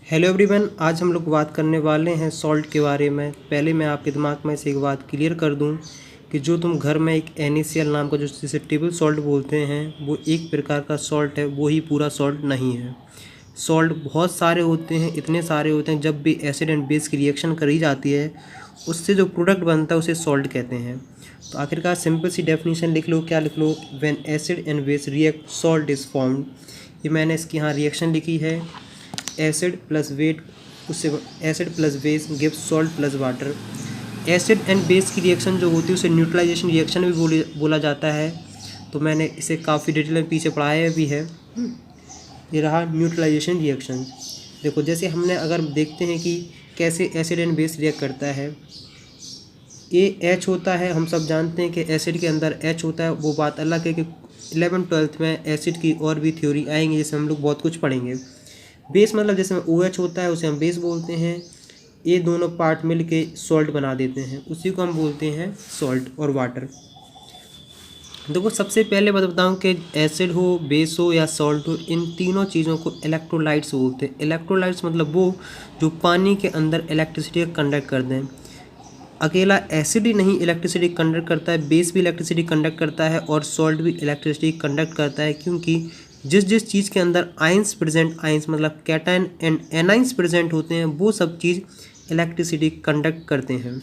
Hello everyone, आज हम लोग बात करने वाले हैं सॉल्ट के बारे में। पहले मैं आपके दिमाग में से एक बात क्लियर कर दूं कि जो तुम घर में एक NaCl नाम का जो जिसे टेबल सॉल्ट बोलते हैं वो एक प्रकार का सॉल्ट है, वो ही पूरा सॉल्ट नहीं है। सॉल्ट बहुत सारे होते हैं, इतने सारे होते हैं। जब भी एसिड एंड बेस की रिएक्शन करी जाती है उससे जो प्रोडक्ट बनता है उसे सॉल्ट कहते हैं। तो आखिरकार सिंपल सी डेफिनेशन लिख लो, क्या लिख लो? When acid and base react salt is formed. ये मैंने इसकी यहाँ रिएक्शन लिखी है। एसिड प्लस वेट उससे acid plus base gives salt plus water. Acid and base की रिएक्शन जो होती है उसे न्यूट्रलाइजेशन रिएक्शन भी बोला जाता है। तो मैंने इसे काफ़ी डिटेल में पीछे पढ़ाया भी है। ये रहा न्यूट्रलाइजेशन रिएक्शन। देखो, जैसे हमने अगर देखते हैं कि कैसे एसिड एंड बेस रिएक्ट करता है। H होता है, हम सब जानते हैं कि एसिड के अंदर H होता है। वो बात अलग है कि 11th-12th में एसिड की और भी थ्योरी आएंगी जिसमें हम लोग बहुत कुछ पढ़ेंगे। बेस मतलब जैसे OH होता है उसे हम बेस बोलते हैं। ये दोनों पार्ट मिल के सॉल्ट बना देते हैं, उसी को हम बोलते हैं सॉल्ट और वाटर। देखो, सबसे पहले बताऊँ कि एसिड हो, बेस हो या सॉल्ट हो, इन तीनों चीज़ों को इलेक्ट्रोलाइट्स बोलते हैं। इलेक्ट्रोलाइट्स मतलब वो जो पानी के अंदर इलेक्ट्रिसिटी कंडक्ट कर दें। अकेला एसिड ही नहीं इलेक्ट्रिसिटी कंडक्ट करता है, बेस भी इलेक्ट्रिसिटी कंडक्ट करता है और सॉल्ट भी इलेक्ट्रिसिटी कंडक्ट करता है। क्योंकि जिस चीज़ के अंदर आयंस प्रेजेंट, आयंस मतलब कैटायन एंड एनाइंस प्रेजेंट होते हैं, वो सब चीज़ इलेक्ट्रिसिटी कंडक्ट करते हैं।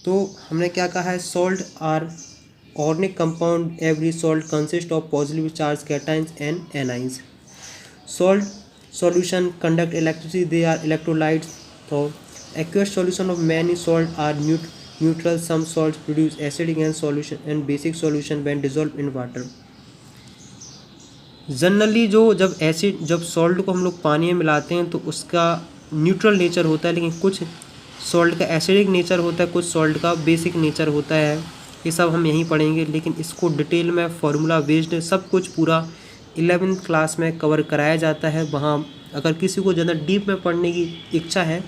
तो हमने क्या कहा है? Salt are organic compound, every salt consist of positive charge cations and anions. Salt solution conduct electricity, they are electrolytes. तो aqueous solution of many salt are neutral. Some salts produce acidic and solution and basic solution when dissolved in water. Generally जब salt को हम लोग पानी में मिलाते हैं तो उसका न्यूट्रल नेचर होता है, लेकिन कुछ सॉल्ट का एसिडिक नेचर होता है, कुछ सॉल्ट का बेसिक नेचर होता है। ये सब हम यहीं पढ़ेंगे, लेकिन इसको डिटेल में फार्मूला बेस्ड सब कुछ पूरा 11th क्लास में कवर कराया जाता है। वहाँ अगर किसी को ज़्यादा डीप में पढ़ने की इच्छा है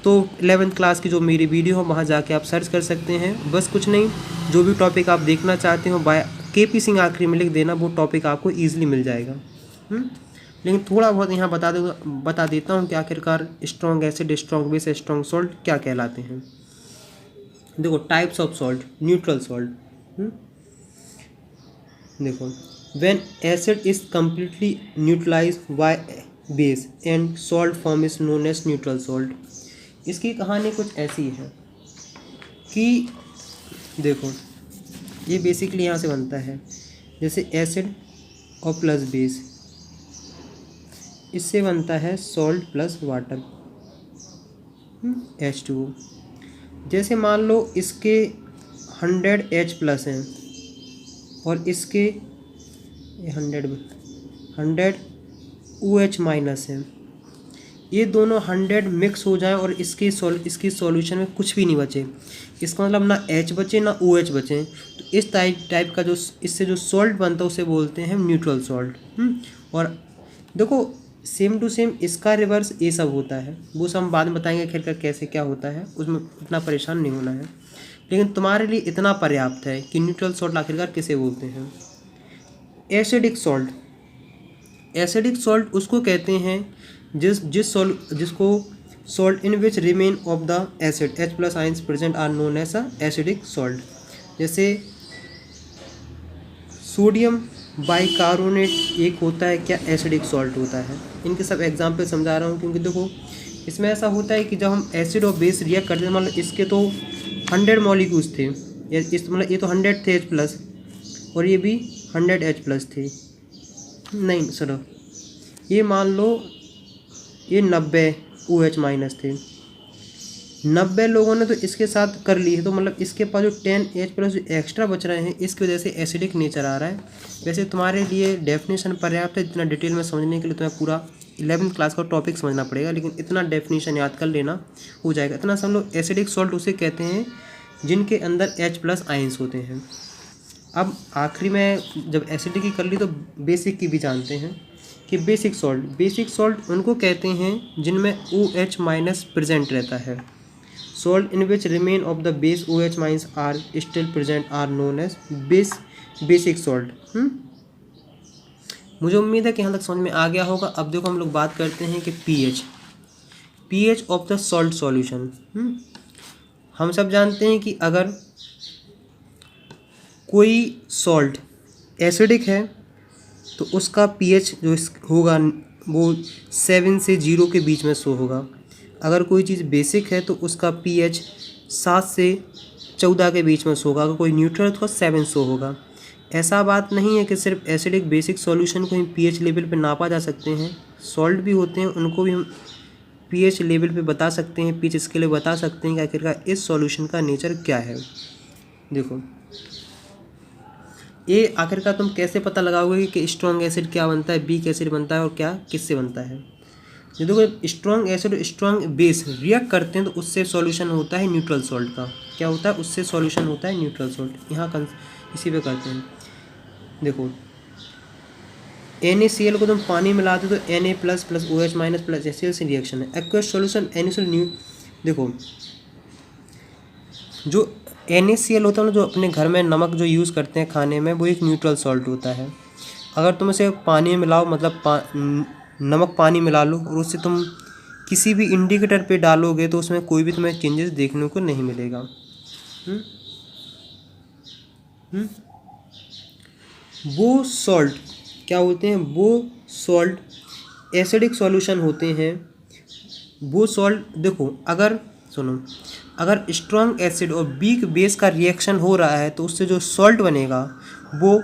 तो 11th क्लास की जो मेरी वीडियो है वहाँ जाके आप सर्च कर सकते हैं। बस कुछ नहीं, जो भी टॉपिक आप देखना चाहते हो बाय KP सिंह आखिरी में लिख देना, वो टॉपिक आपको ईजिली मिल जाएगा। लेकिन थोड़ा बहुत यहाँ बता देता हूँ कि आखिरकार strong acid, strong base, strong salt क्या कहलाते हैं। देखो, types of salt, neutral salt. देखो, when acid is completely neutralized by base and salt form is known as neutral salt. इसकी कहानी कुछ ऐसी है कि देखो, ये बेसिकली यहाँ से बनता है, जैसे एसिड और प्लस बेस, इससे बनता है सॉल्ट प्लस वाटर, H2O। जैसे मान लो इसके 100 H प्लस हैं और इसके 100 OH माइनस हैं। ये दोनों 100 मिक्स हो जाए और इसकी सॉल्यूशन में कुछ भी नहीं बचे, इसका मतलब ना H बचे ना OH बचे, तो इस टाइप का जो इससे जो सॉल्ट बनता है उसे बोलते हैं न्यूट्रल सॉल्ट। और देखो, सेम टू सेम इसका रिवर्स ये सब होता है, वो सब हम बाद में बताएंगे खैर कर कैसे क्या होता है, उसमें इतना परेशान नहीं होना है। लेकिन तुम्हारे लिए इतना पर्याप्त है कि न्यूट्रल सॉल्ट आखिरकार किसे बोलते हैं। एसिडिक सॉल्ट, एसिडिक सॉल्ट उसको कहते हैं जिसको salt in which remain of the acid H plus ions present are known as acidic salt. जैसे सोडियम बाइकार्बोनेट एक होता है, क्या एसिडिक सॉल्ट होता है। इनके सब एग्जाम्पल समझा रहा हूँ क्योंकि देखो, इसमें ऐसा होता है कि जब हम एसिड और बेस रिएक्ट करते हैं, मतलब इसके तो 100 मॉलिक्यूल्स थे, मतलब ये तो 100 थे H प्लस और ये भी 100 H प्लस थे, नहीं सर, ये मान लो ये 90 OH माइनस थे। 90 लोगों ने तो इसके साथ कर ली है, तो मतलब इसके पास जो 10 H प्लस जो एक्स्ट्रा बच रहे हैं, इसकी वजह से एसिडिक नेचर आ रहा है। वैसे तुम्हारे लिए डेफिनेशन पर्याप्त है, इतना डिटेल में समझने के लिए तुम्हें पूरा 11th क्लास का टॉपिक समझना पड़ेगा, लेकिन इतना डेफिनेशन याद कर लेना हो जाएगा। इतना समझ लो, एसिडिक सॉल्ट उसे कहते हैं जिनके अंदर H प्लस आयंस होते हैं। अब आखिरी में जब एसिडिक की कर ली तो बेसिक की भी जानते हैं कि बेसिक सॉल्ट उनको कहते हैं जिनमें OH माइनस प्रेजेंट रहता है। Salt in which remain of the base OH minus are still present are known as basic salt. मुझे उम्मीद है कि यहाँ तक समझ में आ गया होगा। अब देखो, हम लोग बात करते हैं कि pH। PH of the salt solution. हम सब जानते हैं कि अगर कोई सॉल्ट एसिडिक है तो उसका पीएच जो होगा वो 7 से 0 के बीच में शो होगा। अगर कोई चीज़ बेसिक है तो उसका पीएच 7 से 14 के बीच में शो होगा। अगर कोई न्यूट्रल है तो 7 शो होगा। ऐसा बात नहीं है कि सिर्फ एसिडिक बेसिक सॉल्यूशन को ही पीएच लेवल पे नापा जा सकते हैं, सॉल्ट भी होते हैं उनको भी हम पीएच लेवल पे बता सकते हैं, पीएच स्केल बता सकते हैं कि आखिरकार इस सॉल्यूशन का नेचर क्या है। देखो ये आखिरकार तुम कैसे पता लगाओगे कि स्ट्रॉन्ग एसिड क्या बनता है, वीक एसिड बनता है और क्या किससे बनता है। ये देखो स्ट्रॉन्ग एसिड और स्ट्रॉन्ग बेस रिएक्ट करते हैं तो उससे सॉल्यूशन होता है न्यूट्रल सॉल्ट का। क्या होता है, उससे सॉल्यूशन होता है न्यूट्रल सॉल्ट। यहाँ इसी पे करते हैं। देखो NaCl को तुम पानी मिलाते हो तो Na plus plus OH minus plus HCl से रिएक्शन है। Aqueous solution NaCl new. देखो जो NaCl होता है ना, जो अपने घर में नमक जो यूज़ करते हैं खाने में, वो एक न्यूट्रल सॉल्ट होता है। अगर तुम इसे पानी में मिलाओ, मतलब नमक पानी मिला लो और उससे तुम किसी भी इंडिकेटर पे डालोगे तो उसमें कोई भी तुम्हें चेंजेस देखने को नहीं मिलेगा। वो सॉल्ट क्या होते हैं, वो सॉल्ट एसिडिक सॉल्यूशन होते हैं। वो सॉल्ट देखो अगर सुनो, अगर स्ट्रॉन्ग एसिड और वीक बेस का रिएक्शन हो रहा है तो उससे जो सॉल्ट बनेगा वो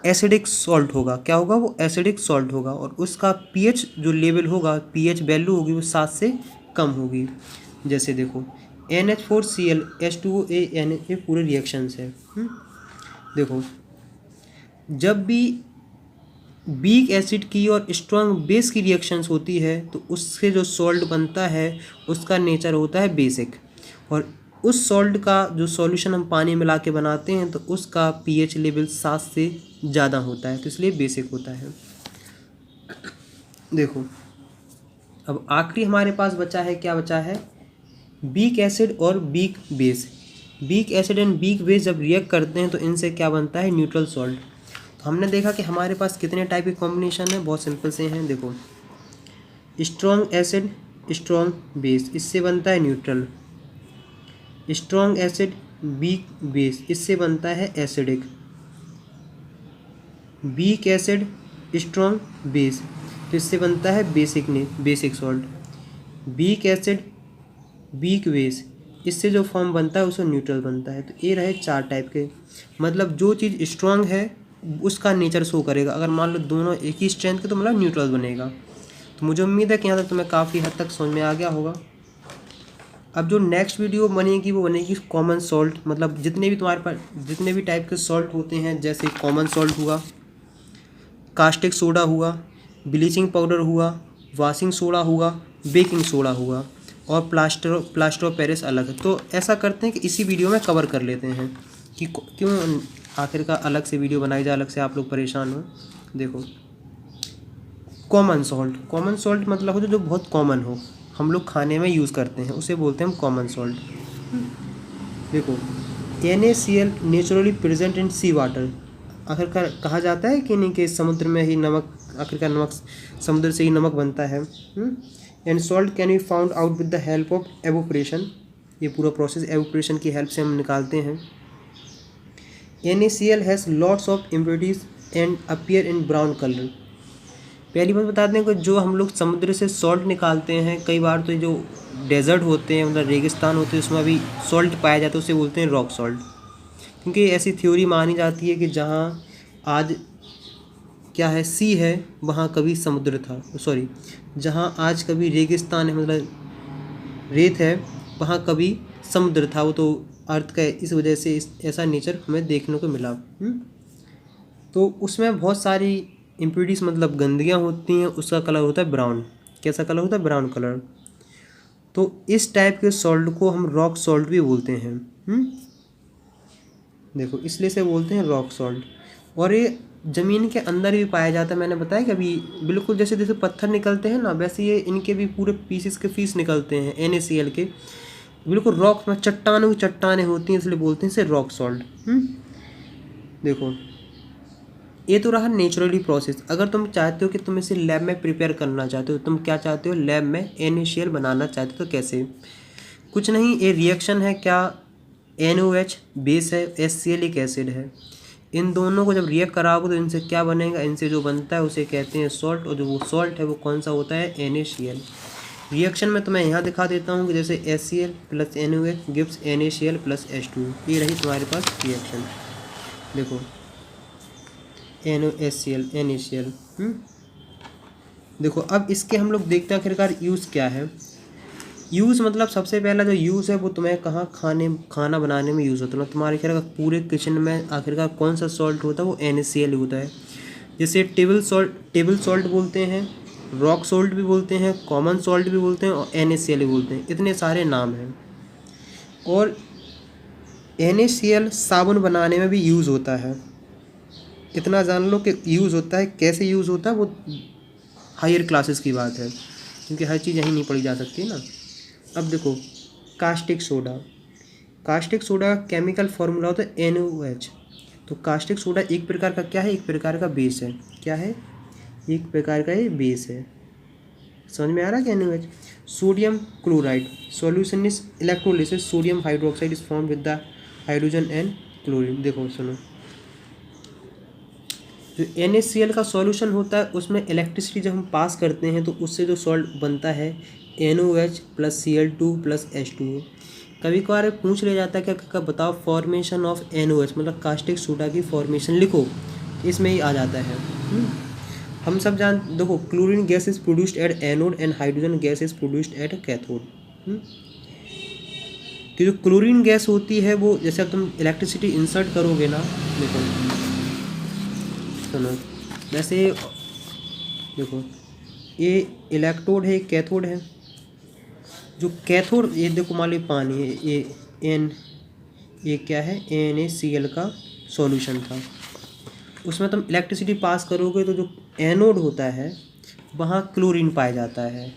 एसिडिक सॉल्ट होगा। क्या होगा, वो एसिडिक सॉल्ट होगा और उसका पीएच जो लेवल होगा, पीएच वैल्यू होगी वो 7 से कम होगी। जैसे देखो NH4Cl H2O ये पूरे रिएक्शंस है। देखो जब भी वीक एसिड की और स्ट्रॉन्ग बेस की रिएक्शंस होती है तो उससे जो सॉल्ट बनता है उसका नेचर होता है बेसिक, और उस सॉल्ट का जो सॉल्यूशन हम पानी मिला के बनाते हैं तो उसका पीएच लेवल 7 से ज़्यादा होता है, तो इसलिए बेसिक होता है। देखो अब आखिरी हमारे पास बचा है, क्या बचा है, वीक एसिड और weak base. Weak acid and weak base जब रिएक्ट करते हैं तो इनसे क्या बनता है, न्यूट्रल सॉल्ट। तो हमने देखा कि हमारे पास कितने टाइप के कॉम्बिनेशन है, बहुत सिंपल से हैं। देखो स्ट्रॉन्ग एसिड स्ट्रॉन्ग बेस, इससे बनता है neutral. Strong acid weak base, इससे बनता है acidic. Weak acid strong base, तो इससे बनता है basic salt. Weak acid weak base, इससे जो फॉर्म बनता है उसको न्यूट्रल बनता है। तो ये रहे 4 टाइप के, मतलब जो चीज़ स्ट्रॉन्ग है उसका नेचर शो करेगा। अगर मान लो दोनों एक ही स्ट्रेंथ के तो मतलब न्यूट्रल बनेगा। तो मुझे उम्मीद है कि यहाँ तक तुम्हें काफ़ी हद तक समझ में आ गया होगा। अब जो नेक्स्ट वीडियो बनेगी वो बनेगी कॉमन सॉल्ट, मतलब जितने भी तुम्हारे पास जितने भी टाइप के सॉल्ट होते हैं, जैसे कॉमन सॉल्ट हुआ, कास्टिक सोडा हुआ, ब्लीचिंग पाउडर हुआ, वॉशिंग सोडा हुआ, बेकिंग सोडा हुआ, और प्लास्टर ऑफ पेरिस अलग है। तो ऐसा करते हैं कि इसी वीडियो में कवर कर लेते हैं कि क्यों आखिरकार अलग से वीडियो बनाई जाए, अलग से आप लोग परेशान हो। देखो कॉमन सॉल्ट मतलब हो जो बहुत कॉमन हो, हम लोग खाने में यूज़ करते हैं, उसे बोलते हैं हम कॉमन सॉल्ट। देखो NaCl naturally present in sea water. आखिरकार कहा जाता है कि नहीं कि समुद्र में ही नमक, आखिरकार नमक समुद्र से ही नमक बनता है। And salt can be found out with the help of evaporation. ये पूरा प्रोसेस एवोपरेशन की हेल्प से हम निकालते हैं। NaCl has lots of impurities and appear in brown colour. पहली बात बता दें कि जो हम लोग समुद्र से सॉल्ट निकालते हैं, कई बार तो जो डेजर्ट होते हैं, मतलब रेगिस्तान होते हैं, उसमें भी सॉल्ट पाया जाता है, उसे बोलते हैं रॉक सॉल्ट। क्योंकि ऐसी थ्योरी मानी जाती है कि जहाँ आज क्या है, सी है, वहाँ कभी समुद्र था। सॉरी, जहाँ आज कभी रेगिस्तान है, मतलब रेत है, वहाँ कभी समुद्र था। वो तो अर्थ का इस वजह से ऐसा नेचर हमें देखने को मिला। तो उसमें बहुत सारी इम्प्योरिटीज मतलब गंदगियाँ होती हैं, उसका कलर होता है ब्राउन। कैसा कलर होता है, ब्राउन कलर। तो इस टाइप के सॉल्ट को हम रॉक सॉल्ट भी बोलते हैं। देखो इसलिए से बोलते हैं रॉक सॉल्ट। और ये ज़मीन के अंदर भी पाया जाता है। मैंने बताया कि अभी बिल्कुल जैसे जैसे पत्थर निकलते हैं ना, वैसे ये इनके भी पूरे पीस निकलते हैं NaCl के, बिल्कुल रॉक में चट्टानों की चट्टानें होती हैं, इसलिए बोलते हैं इसे रॉक सॉल्ट। देखो ये तो रहा नेचुरली प्रोसेस। अगर तुम चाहते हो कि तुम इसे लैब में प्रिपेयर करना चाहते हो, तुम क्या चाहते हो, लैब में NaCl बनाना चाहते हो, तो कैसे? कुछ नहीं, ये रिएक्शन है क्या, NOH बेस है, HCl एक एसिड है। इन दोनों को जब रिएक्ट कराओगे तो इनसे क्या बनेगा, इनसे जो बनता है उसे कहते हैं सॉल्ट, और जो वो सॉल्ट है वो कौन सा होता है, NaCl। रिएक्शन में तुम्हें यहाँ दिखा देता हूँ कि जैसे HCl plus NOH gives NaCl plus H2। ये रही तुम्हारे पास रिएक्शन, देखो NaCl। देखो अब इसके हम लोग देखते हैं आखिरकार यूज़ क्या है। यूज़ मतलब सबसे पहला जो यूज़ है वो तुम्हें कहाँ, खाना बनाने में यूज़ होता है। तुम्हारे ख्याल पूरे किचन में आखिरकार कौन सा सॉल्ट होता है, वो NaCl होता है। जैसे टेबल सॉल्ट बोलते हैं, रॉक सॉल्ट भी बोलते हैं, कॉमन सॉल्ट भी बोलते हैं, और NaCl भी बोलते हैं। इतने सारे नाम हैं। और NaCl साबुन बनाने में भी यूज़ होता है। इतना जान लो कि यूज़ होता है। कैसे यूज़ होता है वो हायर क्लासेस की बात है, क्योंकि हर चीज़ यहीं नहीं पढ़ी जा सकती ना। अब देखो कास्टिक सोडा का केमिकल फार्मूला होता है NaOH। तो कास्टिक सोडा एक प्रकार का क्या है, एक प्रकार का बेस है। क्या है, एक प्रकार का ये बेस है। समझ में आ रहा है क्या NaOH? Sodium chloride solution is electrolysis, sodium hydroxide is form with the hydrogen and chlorine. देखो सुनो, जो NaCl का सॉल्यूशन होता है उसमें इलेक्ट्रिसिटी जब हम पास करते हैं तो उससे जो सॉल्ट बनता है NaOH plus Cl2 plus H2O। कभी कभार पूछ लिया जाता है क्या बताओ फॉर्मेशन ऑफ NaOH, मतलब कास्टिक सोडा की फॉर्मेशन लिखो, इसमें ही आ जाता है। हम सब देखो chlorine gas is produced at anode and hydrogen gas is produced at cathode. तो जो क्लोरीन गैस होती है वो जैसे अब तुम इलेक्ट्रिसिटी इंसर्ट करोगे ना, देखो सुनो, वैसे देखो ये इलेक्ट्रोड है, कैथोड है। जो कैथोड, ये देखो मान लो पानी है, ये क्या है, NaCl का सॉल्यूशन था। उसमें तुम इलेक्ट्रिसिटी पास करोगे तो जो एनोड होता है वहाँ क्लोरीन पाया जाता है,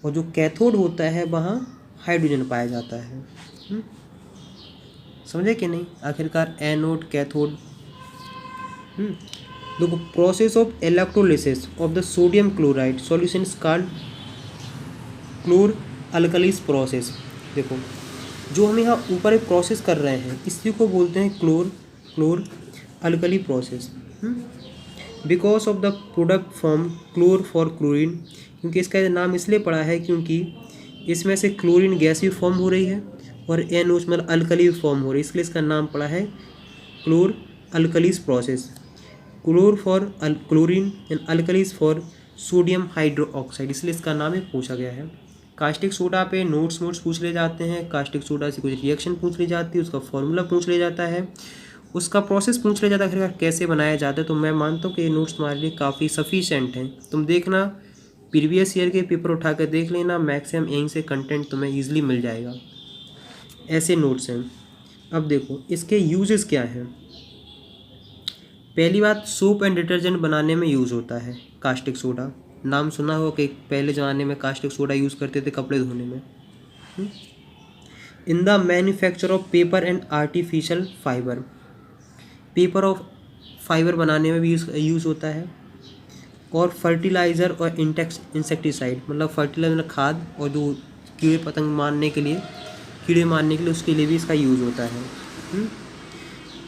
और जो कैथोड होता है वहाँ हाइड्रोजन पाया जाता है। समझे कि नहीं? आखिरकार एनोड कैथोड। देखो process of electrolysis of the sodium chloride solution is called chlor alkalis process. देखो जो हम यहाँ ऊपर एक प्रोसेस कर रहे हैं इसी को बोलते हैं chlor alkali process. Because of the product form chlor for chlorine, क्योंकि इसका नाम इसलिए पड़ा है क्योंकि इसमें से क्लोरीन गैस भी फॉर्म हो रही है और NaOH मतलब अल्कली भी फॉर्म हो रही है, इसलिए इसका नाम पड़ा है chlor alkalis process. Chlor for chlorine and alkalis for sodium hydroxide, इसलिए इसका नाम ही पूछा गया है। कास्टिक सोडा पे नोट्स पूछ ले जाते हैं, कास्टिक सोडा से कुछ रिएक्शन पूछ ली जाती है, उसका फॉर्मूला पूछ लिया जाता है, उसका प्रोसेस पूछ लिया जाता है, फिर कैसे बनाया जाता है। तो मैं मानता हूँ कि ये नोट्स तुम्हारे लिए काफ़ी सफिशेंट हैं। तुम देखना प्रीवियस ईयर के पेपर उठा कर देख लेना, मैक्सिमम यहीं से कंटेंट तुम्हें ईजिली मिल जाएगा। ऐसे नोट्स हैं। अब देखो इसके यूजेस क्या हैं। पहली बात, सोप एंड डिटर्जेंट बनाने में यूज़ होता है कास्टिक सोडा। नाम सुना हो कि पहले ज़माने में कास्टिक सोडा यूज़ करते थे कपड़े धोने में। In the manufacture of paper and artificial fibre, paper of fibre बनाने में भी यूज़ होता है। और फर्टिलाइज़र और इंसेक्टिसाइड, मतलब फर्टिलाइजर खाद, और जो कीड़े पतंग मारने के लिए उसके लिए भी इसका यूज़ होता है।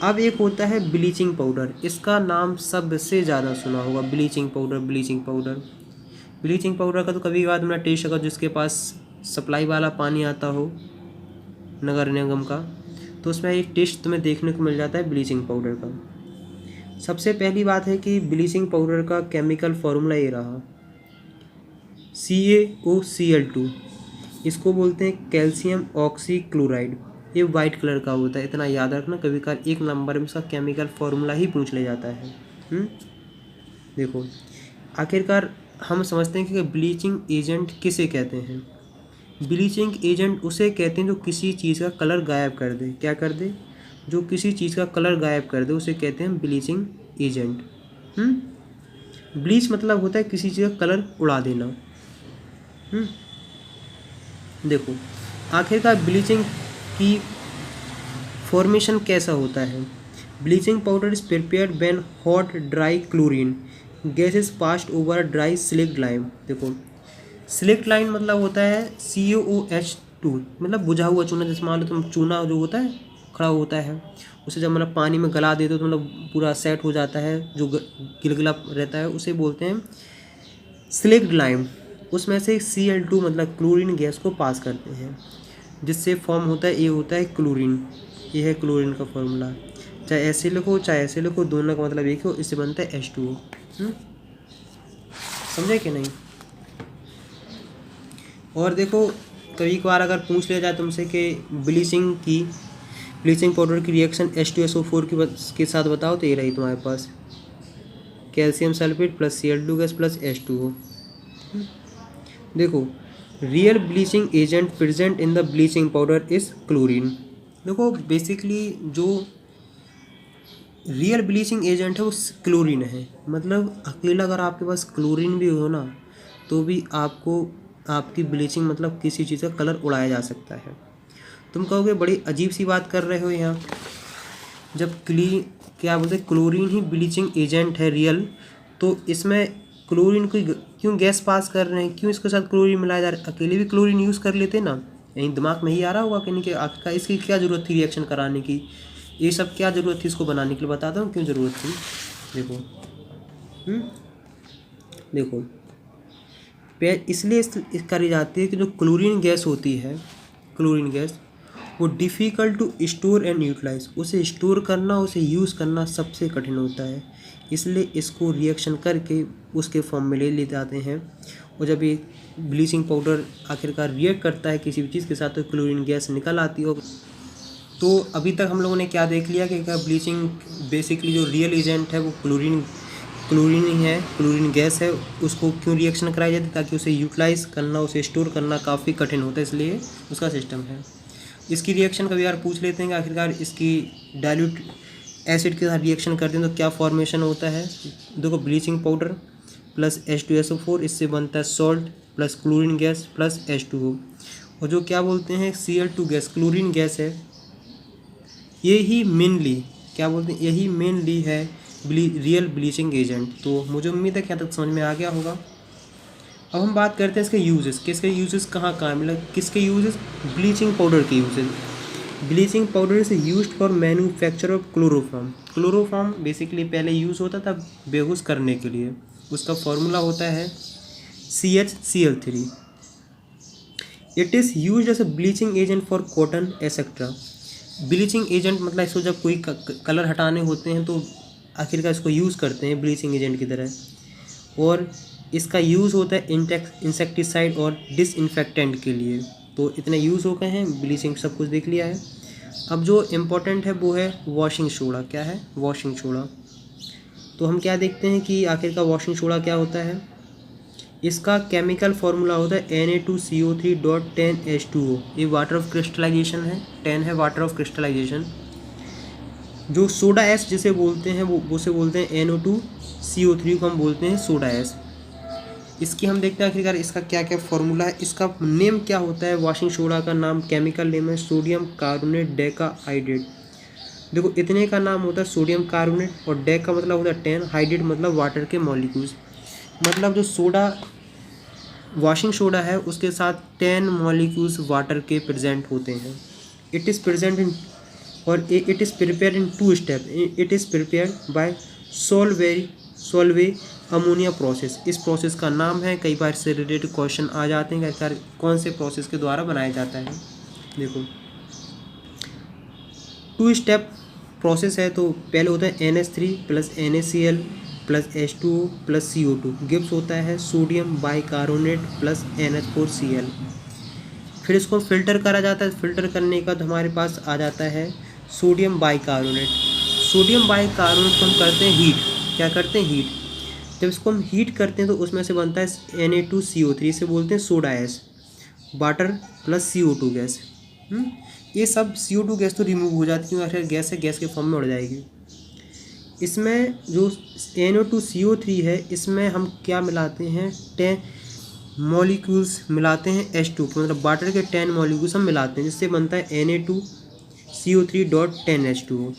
अब एक होता है ब्लीचिंग पाउडर, इसका नाम सबसे ज़्यादा सुना होगा, ब्लीचिंग पाउडर का तो कभी बाद में टेस्ट, अगर जिसके पास सप्लाई वाला पानी आता हो नगर निगम का, तो उसमें एक टेस्ट तुम्हें देखने को मिल जाता है ब्लीचिंग पाउडर का। सबसे पहली बात है कि ब्लीचिंग पाउडर का केमिकल फार्मूला ये रहा, CaOCl2, इसको बोलते हैं कैल्शियम ऑक्सीक्लोराइड। ये वाइट कलर का होता है, इतना याद रखना, कभी कभार एक नंबर में इसका केमिकल फार्मूला ही पूछ ले जाता है। देखो आखिरकार हम समझते हैं कि ब्लीचिंग एजेंट किसे कहते हैं। ब्लीचिंग एजेंट उसे कहते हैं जो किसी चीज़ का कलर गायब कर दे। क्या कर दे? जो किसी चीज़ का कलर गायब कर दे उसे कहते हैं ब्लीचिंग एजेंट। ब्लीच मतलब होता है किसी चीज़ का कलर उड़ा देना। देखो आखिरकार ब्लीचिंग की फॉर्मेशन कैसा होता है। Bleaching powder is prepared when hot dry chlorine gas is passed over dry slaked lime. देखो स्लिक्ड लाइम मतलब होता है COOH2, मतलब बुझा हुआ चूना। जैसे मान लो तुम चूना जो होता है खड़ा होता है, उसे जब मतलब पानी में गला देते हो तो मतलब पूरा सेट हो जाता है, जो गिलगिला रहता है उसे बोलते हैं स्लिक्ड लाइम। उसमें से Cl2 मतलब क्लोरीन गैस को पास करते हैं, जिससे फॉर्म होता है, ये होता है क्लोरीन। ये है क्लोरीन का फॉर्मूला। चाहे ऐसे लिखो चाहे ऐसे लिखो, दोनों का मतलब एक हो, इससे बनता है H2O। समझे कि नहीं? और देखो कभी कभार अगर पूछ लिया जाए तुमसे कि ब्लीचिंग पाउडर की रिएक्शन H2SO4 के साथ बताओ, तो ये रही तुम्हारे पास calcium sulphate plus Cl2 gas plus H2O। देखो real bleaching agent present in the bleaching powder is chlorine. देखो बेसिकली जो रियल ब्लीचिंग एजेंट है वो क्लोरीन है। मतलब अकेला अगर आपके पास क्लोरीन भी हो ना, तो भी आपको आपकी ब्लीचिंग मतलब किसी चीज़ का कलर उड़ाया जा सकता है। तुम कहोगे बड़ी अजीब सी बात कर रहे हो यहाँ, जब क्या बोलते हैं क्लोरीन ही ब्लीचिंग एजेंट है रियल, तो इसमें क्लोरीन को क्यों गैस पास कर रहे हैं, क्यों इसके साथ क्लोरीन मिलाया जा रहा है? अकेले भी क्लोरीन यूज़ कर लेते ना। यहीं दिमाग में ही आ रहा होगा कि नहीं कि आखिरकार इसकी क्या ज़रूरत थी रिएक्शन कराने की, ये सब क्या ज़रूरत थी इसको बनाने के लिए। बताता हूँ क्यों ज़रूरत थी। देखो देखो इसलिए करी जाती है कि जो क्लोरीन गैस होती है, क्लोरीन गैस वो difficult to store and utilise. उसे स्टोर करना, उसे यूज़ करना सबसे कठिन होता है, इसलिए इसको रिएक्शन करके उसके फॉर्म में ले जाते हैं। और जब ये ब्लीचिंग पाउडर आखिरकार रिएक्ट करता है किसी भी चीज़ के साथ, तो क्लोरीन गैस निकल आती है। तो अभी तक हम लोगों ने क्या देख लिया कि क्या ब्लीचिंग बेसिकली जो रियल एजेंट है वो क्लोरीन ही है, क्लोरीन गैस है। उसको क्यों रिएक्शन कराई जाती है? ताकि उसे यूटिलाइज करना, उसे स्टोर करना काफ़ी कठिन होता है, इसलिए उसका सिस्टम है। इसकी रिएक्शन कभी यार पूछ लेते हैं कि आखिरकार इसकी डाइल्यूट एसिड के साथ रिएक्शन करते हैं तो क्या फॉर्मेशन होता है। देखो ब्लीचिंग पाउडर प्लस H2SO4, इससे बनता है salt plus chlorine gas plus H2O। और जो क्या बोलते हैं Cl2 गैस, क्लोरीन गैस है, यही मेनली क्या बोलते हैं, यही मेनली है रियल ब्लीचिंग एजेंट। तो मुझे उम्मीद है क्या तक समझ में आ गया होगा। अब हम बात करते हैं इसके यूजेस। किसके यूजेस कहाँ कहाँ, मतलब किसके यूजेस? ब्लीचिंग पाउडर के uses. Bleaching powder is used for manufacture of chloroform. Chloroform basically पहले यूज़ होता था बेहोश करने के लिए। उसका फॉर्मूला होता है CHCl3। It is used as a bleaching agent for cotton etcetera. Bleaching agent मतलब इसको जब कोई कलर हटाने होते हैं तो आखिरकार इसको यूज़ करते हैं ब्लीचिंग एजेंट की तरह। और इसका यूज़ होता है इंसेक्टिसाइड और डिसइंफेक्टेंट के लिए। तो इतने यूज़ हो गए हैं, ब्लीचिंग सब कुछ देख लिया है। अब जो इम्पोर्टेंट है वो है वॉशिंग सोडा। क्या है? Washing soda. तो हम क्या देखते हैं कि आखिरकार वॉशिंग सोडा क्या होता है। इसका केमिकल फार्मूला होता है Na2CO3.10H2O। ये वाटर ऑफ क्रिस्टलाइजेशन है, 10 है वाटर ऑफ क्रिस्टलाइजेशन। जो सोडा एस जिसे बोलते हैं वो उसे बोलते हैं NO2CO3 को हम बोलते हैं सोडा एस। इसकी हम देखते हैं आखिरकार इसका क्या क्या फार्मूला है। इसका नेम क्या होता है? वॉशिंग सोडा का नाम, केमिकल नेम है सोडियम कार्बोनेट डेकाहाइड्रेट। देखो इतने का नाम होता है सोडियम कार्बोनेट, और डेक का मतलब होता है 10, हाइड्रेट मतलब वाटर के मॉलिक्यूल्स। मतलब जो सोडा वॉशिंग सोडा है उसके साथ 10 मॉलिक्यूल्स वाटर के प्रेजेंट होते हैं। इट इज़ प्रेजेंट इन और it is prepare in 2 step. It is prepare by Solvay ammonia process. इस प्रोसेस का नाम है, कई बार से रिलेटेड क्वेश्चन आ जाते हैं कि कौन से प्रोसेस के द्वारा बनाया जाता है। देखो 2 स्टेप प्रोसेस है। तो पहले होता है NH3 plus NaCl plus H2O plus CO2 gives होता है सोडियम बाइकार्बोनेट प्लस NH4Cl। फिर इसको फिल्टर करा जाता है। फिल्टर करने के बाद हमारे पास आ जाता है सोडियम बाइकार्बोनेट। सोडियम बाइकार्बोनेट को हम करते हैं हीट। क्या करते हैं? हीट। जब इसको हम हीट करते हैं तो उसमें से बनता है Na2CO3, से बोलते हैं soda S, water plus CO2 gas. ये सब CO2 गैस तो रिमूव हो जाती है क्योंकि आखिर गैस है, गैस के फॉर्म में उड़ जाएगी। इसमें जो NO2CO3 है इसमें हम क्या मिलाते हैं? 10 मॉलिक्यूल्स मिलाते हैं H2 के, मतलब वाटर के 10 मॉलिक्यूल्स हम मिलाते हैं, जिससे बनता है Na2CO3.10H2O।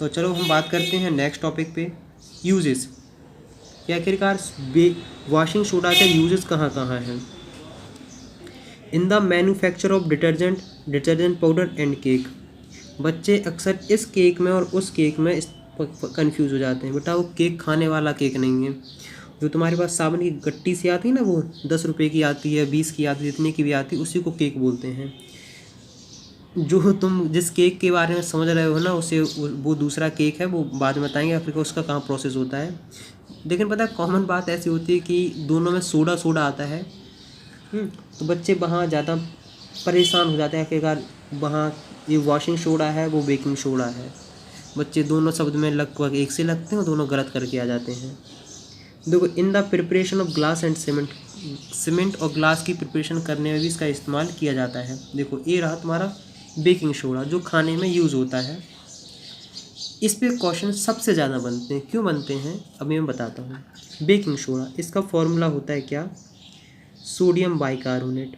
तो चलो हम बात करते हैं नेक्स्ट टॉपिक पे, यूजेस कि आखिरकार वॉशिंग सोडा के यूजेस कहाँ कहाँ हैं। In the manufacture of detergent powder and cake. बच्चे अक्सर इस केक में और उस केक में कंफ्यूज हो जाते हैं। बेटा वो केक खाने वाला केक नहीं है। जो तुम्हारे पास साबुन की गट्टी सी आती है ना, वो 10 रुपये की आती है, 20 की आती है, जितने की भी आती है, उसी को केक बोलते हैं। जो तुम जिस केक के बारे में समझ रहे हो ना, उसे वो दूसरा केक है, वो बाद में बताएंगे फिर उसका कहाँ प्रोसेस होता है। लेकिन पता है कॉमन बात ऐसी होती है कि दोनों में सोडा सोडा आता है। तो बच्चे वहाँ ज़्यादा परेशान हो जाते हैं आखिरकार, वहाँ ये वॉशिंग सोडा है वो बेकिंग सोडा है। बच्चे दोनों शब्द में लगभग एक से लगते हैं और दोनों गलत करके आ जाते हैं। देखो, in the preparation of glass and cement और ग्लास की प्रिपरेशन करने में भी इसका इस्तेमाल किया जाता है। देखो ये रहा तुम्हारा बेकिंग सोडा जो खाने में यूज़ होता है। इस पे क्वेश्चन सबसे ज़्यादा बनते हैं। क्यों बनते हैं अभी मैं बताता हूँ। बेकिंग सोडा, इसका फॉर्मूला होता है क्या, सोडियम बाइकार्बोनेट।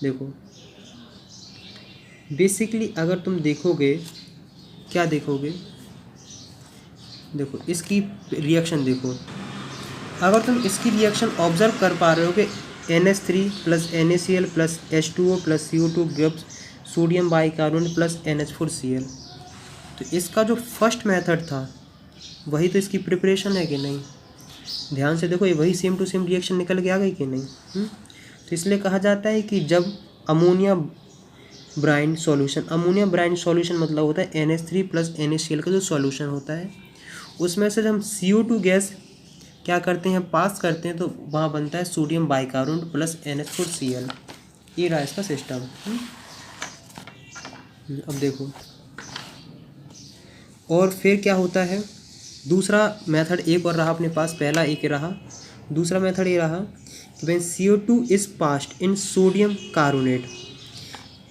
देखो बेसिकली अगर तुम देखोगे, क्या देखोगे, देखो इसकी रिएक्शन देखो। अगर तुम इसकी रिएक्शन ऑब्जर्व कर पा रहे हो कि NH3 plus NaCl plus H2O plus CO2 gives sodium bicarbonate plus NH4Cl, तो इसका जो फर्स्ट मेथड था वही तो इसकी प्रिपरेशन है कि नहीं। ध्यान से देखो, ये वही सेम टू सेम रिएक्शन निकल के आ गई कि नहीं। तो इसलिए कहा जाता है कि जब अमोनिया ब्राइन सॉल्यूशन मतलब होता है NH3 प्लस NaCl का जो सॉल्यूशन होता है, उसमें से जब हम CO2 गैस क्या करते हैं, पास करते हैं, तो वहाँ बनता है सोडियम बाइकार्बोनेट प्लस NH4Cl। ये रहा इसका सिस्टम। अब देखो, और फिर क्या होता है, दूसरा मेथड एक और रहा अपने पास, पहला एक रहा, दूसरा मेथड ये रहा कि when CO2 is passed in sodium carbonate,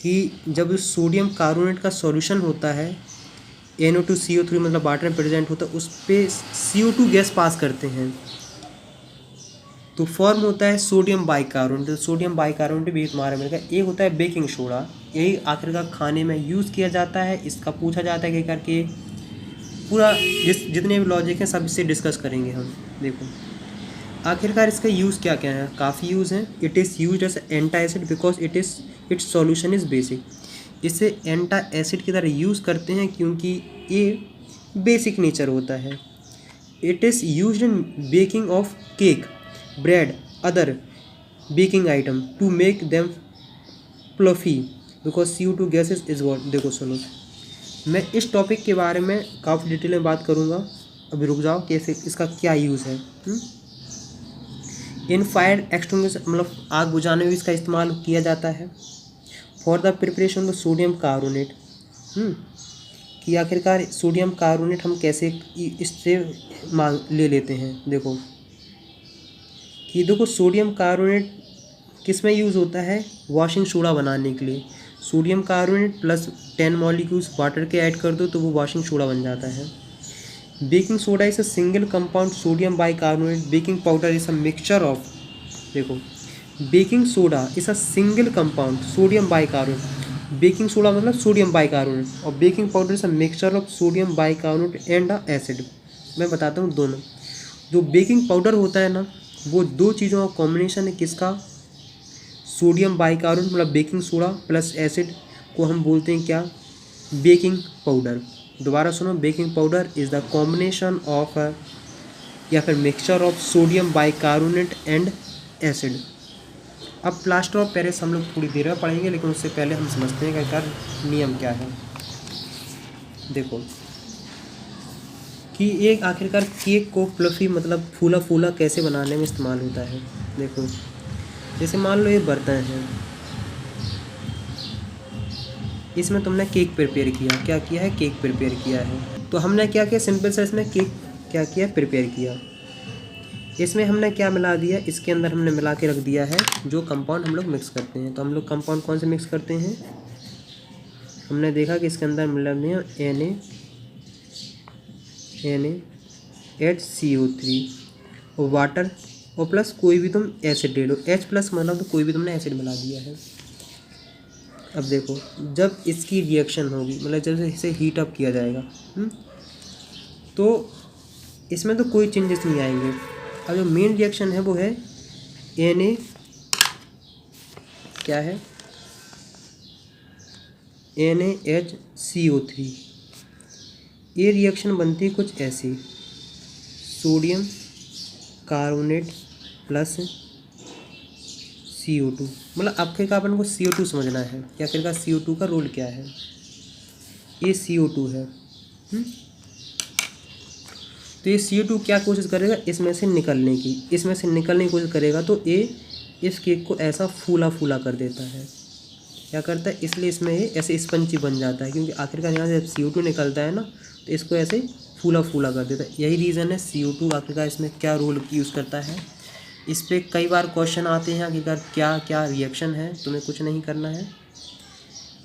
कि जब सोडियम कार्बोनेट का सॉल्यूशन होता है NO2CO3 मतलब वाटर में प्रेजेंट होता है, उस पर CO2 गैस पास करते हैं तो फॉर्म होता है सोडियम बाइकार्बोनेट। तो सोडियम बाइकार्बोनेट भी तुम्हारा मिलेगा। एक होता है बेकिंग सोडा, यही आखिरकार खाने में यूज़ किया जाता है। इसका पूछा जाता है कि करके पूरा जितने भी लॉजिक हैं सब इससे डिस्कस करेंगे हम। देखो आखिरकार इसका यूज़ क्या क्या है, काफ़ी यूज़ है। It is use as antacid because its solution is basic. इसे एंटा एसिड की तरह यूज़ करते हैं क्योंकि ये बेसिक नेचर होता है। It is use in baking of cake, bread, other baking item to make them fluffy because CO2 gases is what. देखो सुनो, मैं इस टॉपिक के बारे में काफ़ी डिटेल में बात करूँगा, अभी रुक जाओ कैसे इसका क्या यूज़ है। इन फायर एक्सटिंग्विशर मतलब आग बुझाने में भी इसका इस्तेमाल किया जाता है। For the preparation of sodium carbonate, कि आखिरकार सोडियम कार्बोनेट हम कैसे इससे ले लेते हैं। देखो कि देखो सोडियम कार्बोनेट किस में यूज़ होता है, वॉशिंग सोडा बनाने के लिए। Sodium carbonate plus 10 molecules water के ऐड कर दो तो वो वॉशिंग सोडा बन जाता है। Baking soda is a single compound sodium bicarbonate. Baking powder is a mixture of, देखो baking soda is a single compound sodium bicarbonate. Baking soda मतलब सोडियम बाइकार्बोनेट और baking powder is a mixture of sodium bicarbonate and a acid. मैं बताता हूँ दोनों। जो baking powder होता है ना, वो दो चीज़ों का कॉम्बिनेशन है। किसका, सोडियम बाइकार्बोनेट मतलब बेकिंग सोडा प्लस एसिड को हम बोलते हैं क्या, बेकिंग पाउडर। दोबारा सुनो, baking powder is the combination of या फिर mixture of sodium bicarbonate and acid. अब प्लास्टर ऑफ पेरिस हम लोग थोड़ी देर में पढ़ेंगे, लेकिन उससे पहले हम समझते हैं कि इसका नियम क्या है। देखो कि एक आखिरकार केक को फ्लफी मतलब फूला फूला कैसे बनाने में इस्तेमाल होता है। देखो जैसे मान लो ये बर्तन है, इसमें तुमने केक प्रिपेयर किया, क्या किया है, केक प्रिपेयर किया है। तो हमने क्या किया, सिंपल सा इसमें केक क्या किया, प्रिपेयर किया। इसमें हमने क्या मिला दिया, इसके अंदर हमने मिला के रख दिया है जो कंपाउंड हम लोग मिक्स करते हैं। तो हम लोग कंपाउंड कौन से मिक्स करते हैं, हमने देखा कि इसके अंदर मिला दिया NaHCO3 और वाटर और प्लस कोई भी तुम एसिड ले लो, H प्लस मतलब तो कोई भी तुमने एसिड मिला दिया है। अब देखो, जब इसकी रिएक्शन होगी, मतलब जब इसे हीट अप किया जाएगा, तो इसमें तो कोई चेंजेस नहीं आएंगे। अब जो मेन रिएक्शन है वो है Na, क्या है, NaHCO3। ये रिएक्शन बनती है कुछ ऐसी, सोडियम कार्बोनेट प्लस CO2। मतलब आखिरकार अपन को CO2 समझना है कि आखिरकार CO2 का रोल क्या है। ये CO2 है, तो ये CO2 क्या कोशिश करेगा, इसमें से निकलने की कोशिश करेगा, तो ये इस केक को ऐसा फूला फूला कर देता है। क्या करता है, इसलिए इसमें ये ऐसे स्पंजी बन जाता है, क्योंकि आखिरकार यहाँ से जब CO2 निकलता है ना, तो इसको ऐसे फूला फूला कर देता है। यही रीज़न है CO2 आखिरकार इसमें क्या रोल यूज़ करता है। इस पर कई बार क्वेश्चन आते हैं आखिरकार क्या क्या रिएक्शन है। तुम्हें कुछ नहीं करना है,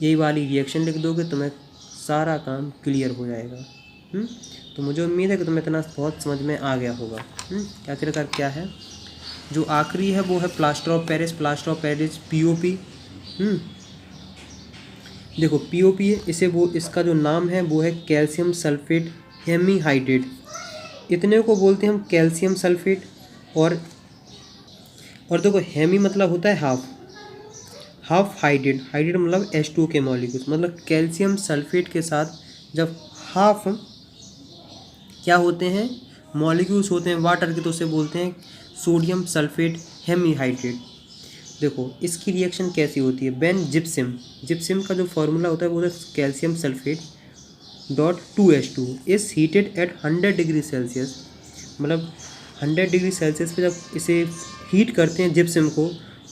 यही वाली रिएक्शन लिख दोगे, तुम्हें सारा काम क्लियर हो जाएगा। तो मुझे उम्मीद है कि तुम्हें इतना बहुत समझ में आ गया होगा। आखिरकार क्या है, जो आखिरी है वो है plaster of Paris. Plaster of Paris POP। देखो POP है, इसे वो इसका जो नाम है वो है कैल्शियम सल्फेट हेमीहाइड्रेट। इतने को बोलते हैं हम कैल्शियम सल्फेट। और देखो हेमी मतलब होता है हाफ हाइड्रेट मतलब H2O के मॉलिक्यूल्स। मतलब कैल्शियम सल्फेट के साथ जब हाफ क्या होते हैं, मॉलिक्यूल्स होते हैं वाटर के, तो उसे बोलते हैं सोडियम सल्फेट हेमीहाइड्रेट। देखो इसकी रिएक्शन कैसी होती है, बेन जिप्सम का जो फॉर्मूला होता है वो है calcium sulphate dot 2H2 is heated at 100 degree Celsius. मतलब 100 डिग्री सेल्सियस पे जब इसे हीट करते हैं जिप्सम को,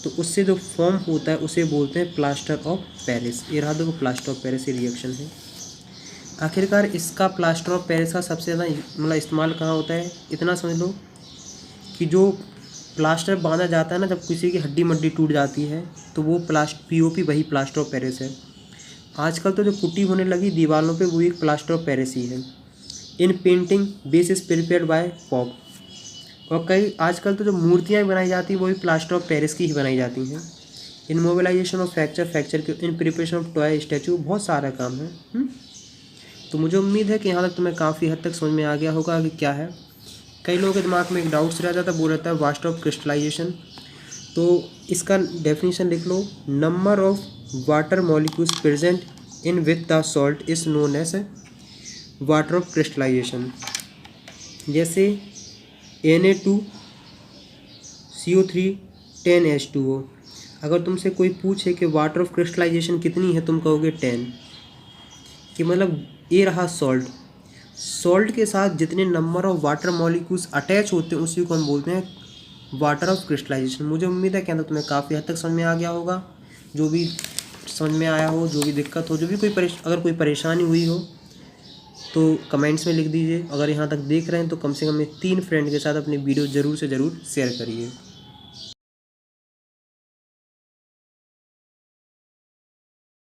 तो उससे जो फॉर्म होता है उसे बोलते हैं प्लास्टर ऑफ पेरिस। ये रहा देखो प्लास्टर ऑफ पेरिस रिएक्शन है। आखिरकार इसका प्लास्टर ऑफ पेरिस का सबसे ज़्यादा मतलब इस्तेमाल कहाँ होता है, इतना समझ लो कि जो प्लास्टर बांधा जाता है ना, जब किसी की हड्डी मड्डी टूट जाती है, तो वो POP वही प्लास्टर ऑफ पेरिस है। आजकल तो जो पुट्टी होने लगी दीवारों पे वो एक प्लास्टर ऑफ पेरिस ही है। इन painting base is prepared by pop. और कई आजकल तो जो मूर्तियाँ बनाई जाती हैं वो भी प्लास्टर ऑफ पेरिस की ही बनाई जाती हैं। इन मोबिलाइजेशन ऑफ फ्रैक्चर के, in preparation of toy statue, बहुत सारा काम है। तो मुझे उम्मीद है कि यहाँ तक तुम्हें काफ़ी हद तक समझ में आ गया होगा कि क्या है। कई लोगों के दिमाग में एक डाउट्स रह जाता है, वो रहता है वाटर ऑफ क्रिस्टलाइजेशन। तो इसका डेफिनेशन लिख लो, number of water molecules present in with the salt is known as water of crystallization. जैसे Na2CO3 10H2O। अगर तुमसे कोई पूछे कि वाटर ऑफ क्रिस्टलाइजेशन कितनी है, तुम कहोगे 10। कि मतलब ये रहा सॉल्ट के साथ जितने number of water molecules attach होते हैं उसी को हम बोलते हैं वाटर ऑफ क्रिस्टलाइजेशन। मुझे उम्मीद है कि अंदर तुम्हें काफ़ी हद तक समझ में आ गया होगा। जो भी समझ में आया हो, जो भी दिक्कत हो, जो भी अगर कोई परेशानी हुई हो तो कमेंट्स में लिख दीजिए। अगर यहाँ तक देख रहे हैं तो कम से कम 3 फ्रेंड के साथ अपनी वीडियो ज़रूर से ज़रूर शेयर करिए।